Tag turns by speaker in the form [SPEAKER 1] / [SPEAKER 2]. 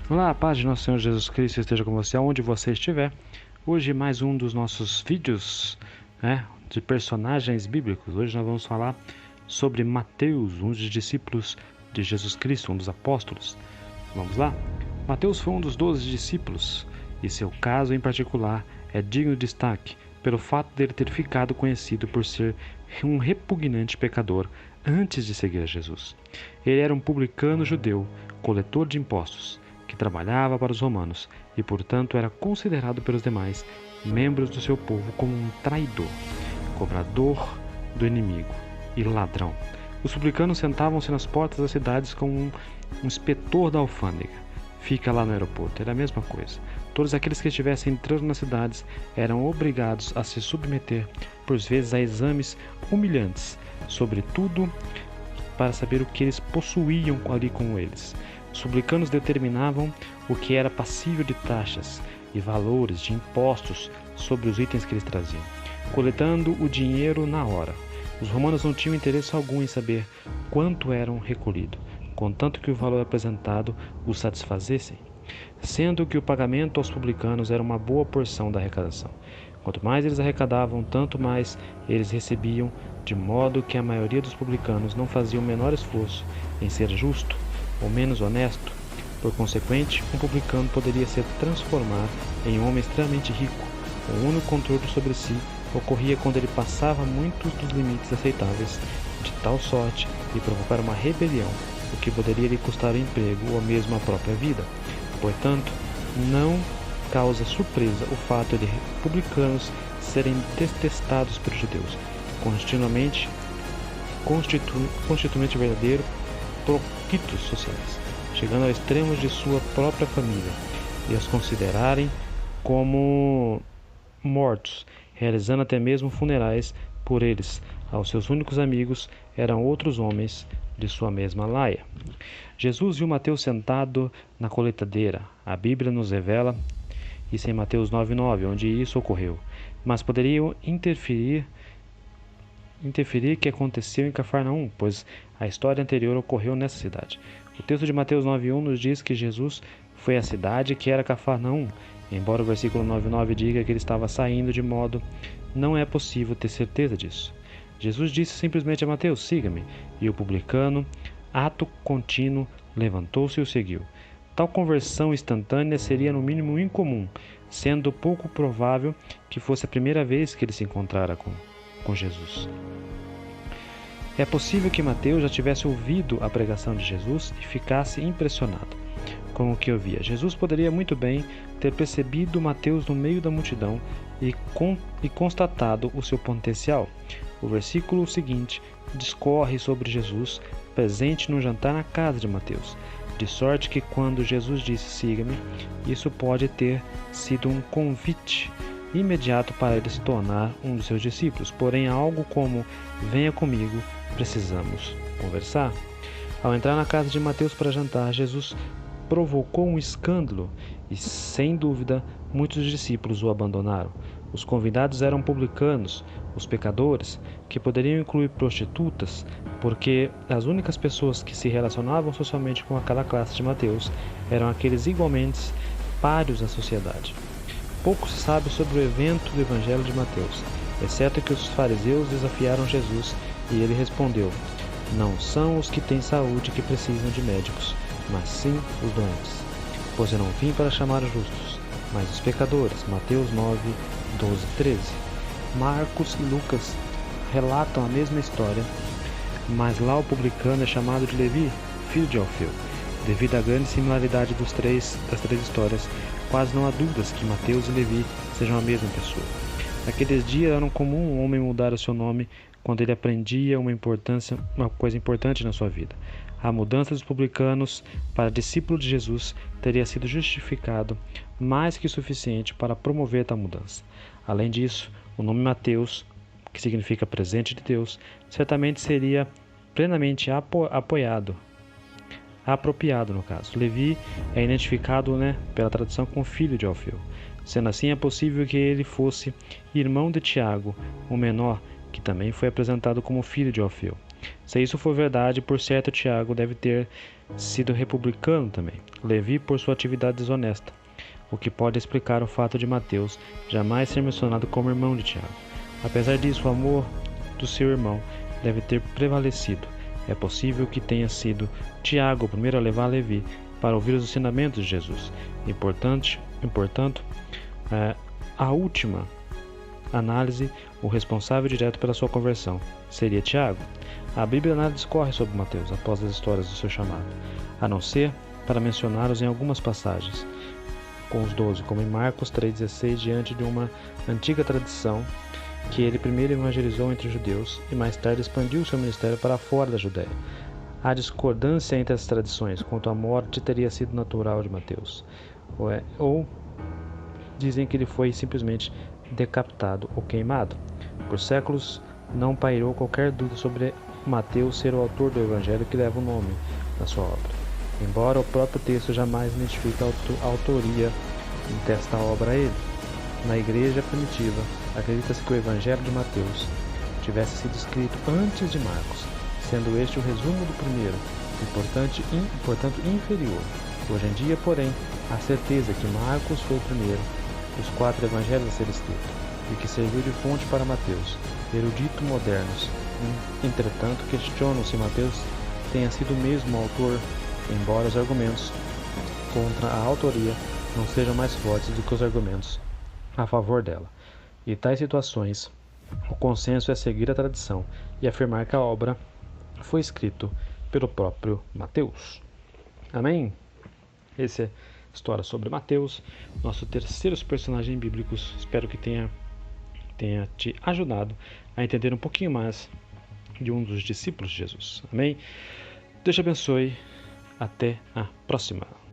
[SPEAKER 1] Olá, a paz de nosso Senhor Jesus Cristo esteja com você, aonde você estiver. Hoje mais um dos nossos vídeos, de personagens bíblicos. Hoje nós vamos falar sobre Mateus, um dos discípulos de Jesus Cristo, um dos apóstolos. Vamos lá? Mateus foi um dos 12 discípulos e seu caso em particular é digno de destaque pelo fato dele ter ficado conhecido por ser um repugnante pecador antes de seguir a Jesus. Ele era um publicano judeu, coletor de impostos, que trabalhava para os romanos e, portanto, era considerado pelos demais membros do seu povo como um traidor, cobrador do inimigo e ladrão. Os publicanos sentavam-se nas portas das cidades como um inspetor da alfândega. Fica lá no aeroporto, era a mesma coisa. Todos aqueles que estivessem entrando nas cidades eram obrigados a se submeter, por vezes, a exames humilhantes, sobretudo para saber o que eles possuíam ali com eles. Os publicanos determinavam o que era passível de taxas e valores de impostos sobre os itens que eles traziam, coletando o dinheiro na hora. Os romanos não tinham interesse algum em saber quanto eram recolhido, contanto que o valor apresentado os satisfazessem, sendo que o pagamento aos publicanos era uma boa porção da arrecadação. Quanto mais eles arrecadavam, tanto mais eles recebiam, de modo que a maioria dos publicanos não fazia o menor esforço em ser justo ou menos honesto. Por consequente, um publicano poderia se transformar em um homem extremamente rico. O único controle sobre si ocorria quando ele passava muitos dos limites aceitáveis, de tal sorte de provocar uma rebelião, o que poderia lhe custar o emprego ou mesmo a própria vida. Portanto, não causa surpresa o fato de publicanos serem detestados pelos judeus, constituinte verdadeiro proscritos sociais, chegando ao extremo de sua própria família, e os considerarem como mortos, realizando até mesmo funerais por eles. Aos seus únicos amigos eram outros homens de sua mesma laia. Jesus viu Mateus sentado na colheitadeira. A Bíblia nos revela isso em Mateus 9:9, onde isso ocorreu. Mas poderiam interferir que aconteceu em Cafarnaum, pois a história anterior ocorreu nessa cidade. O texto de Mateus 9:1 nos diz que Jesus foi à cidade que era Cafarnaum, embora o versículo 9:9 diga que ele estava saindo, de modo não é possível ter certeza disso. Jesus disse simplesmente a Mateus: siga-me, e o publicano, ato contínuo, levantou-se e o seguiu. Tal conversão instantânea seria no mínimo incomum, sendo pouco provável que fosse a primeira vez que ele se encontrara com Jesus. É possível que Mateus já tivesse ouvido a pregação de Jesus e ficasse impressionado com o que ouvia. Jesus poderia muito bem ter percebido Mateus no meio da multidão e constatado o seu potencial. O versículo seguinte discorre sobre Jesus presente no jantar na casa de Mateus, de sorte que quando Jesus disse siga-me, isso pode ter sido um convite imediato para ele se tornar um dos seus discípulos, porém algo como venha comigo, precisamos conversar. Ao entrar na casa de Mateus para jantar, Jesus provocou um escândalo e, sem dúvida, muitos discípulos o abandonaram. Os convidados eram publicanos, os pecadores, que poderiam incluir prostitutas, porque as únicas pessoas que se relacionavam socialmente com aquela classe de Mateus eram aqueles igualmente pários da sociedade. Pouco se sabe sobre o evento do Evangelho de Mateus, exceto que os fariseus desafiaram Jesus e ele respondeu: não são os que têm saúde que precisam de médicos, mas sim os doentes. Pois eu não vim para chamar os justos, mas os pecadores. Mateus 9, 12, 13. Marcos e Lucas relatam a mesma história, mas lá o publicano é chamado de Levi, filho de Alfeu. Devido à grande similaridade das três histórias, quase não há dúvidas que Mateus e Levi sejam a mesma pessoa. Naqueles dias era comum um homem mudar o seu nome quando ele aprendia uma coisa importante na sua vida. A mudança dos publicanos para discípulo de Jesus teria sido justificado mais que suficiente para promover tal mudança. Além disso, o nome Mateus, que significa presente de Deus, certamente seria plenamente apropriado no caso. Levi é identificado pela tradução com filho de Alfeu. Sendo assim, é possível que ele fosse irmão de Tiago, o menor, que também foi apresentado como filho de Alfeu. Se isso for verdade, por certo Tiago deve ter sido republicano também. Levi por sua atividade desonesta, o que pode explicar o fato de Mateus jamais ser mencionado como irmão de Tiago. Apesar disso, o amor do seu irmão deve ter prevalecido. É possível que tenha sido Tiago o primeiro a levar Levi para ouvir os ensinamentos de Jesus. Portanto, a última análise, o responsável direto pela sua conversão seria Tiago. A Bíblia nada discorre sobre Mateus após as histórias do seu chamado, a não ser para mencioná-los em algumas passagens, com os 12, como em Marcos 3,16, diante de uma antiga tradição que ele primeiro evangelizou entre os judeus e mais tarde expandiu seu ministério para fora da Judéia. Há discordância entre as tradições quanto à morte teria sido natural de Mateus, ou dizem que ele foi simplesmente decapitado ou queimado. Por séculos não pairou qualquer dúvida sobre Mateus ser o autor do evangelho que leva o nome da sua obra, embora o próprio texto jamais identifique a autoria desta obra a ele. Na igreja primitiva, acredita-se que o evangelho de Mateus tivesse sido escrito antes de Marcos, sendo este o resumo do primeiro e, portanto, inferior. Hoje em dia, porém, há certeza que Marcos foi o primeiro dos 4 evangelhos a ser escrito, e que serviu de fonte para Mateus. Eruditos modernos, entretanto, questionam se Mateus tenha sido mesmo o autor, embora os argumentos contra a autoria não sejam mais fortes do que os argumentos a favor dela. Em tais situações, o consenso é seguir a tradição e afirmar que a obra foi escrita pelo próprio Mateus. Amém? Essa é a história sobre Mateus, nosso terceiro personagem bíblico. Espero que tenha te ajudado a entender um pouquinho mais de um dos discípulos de Jesus. Amém? Deus te abençoe. Até a próxima.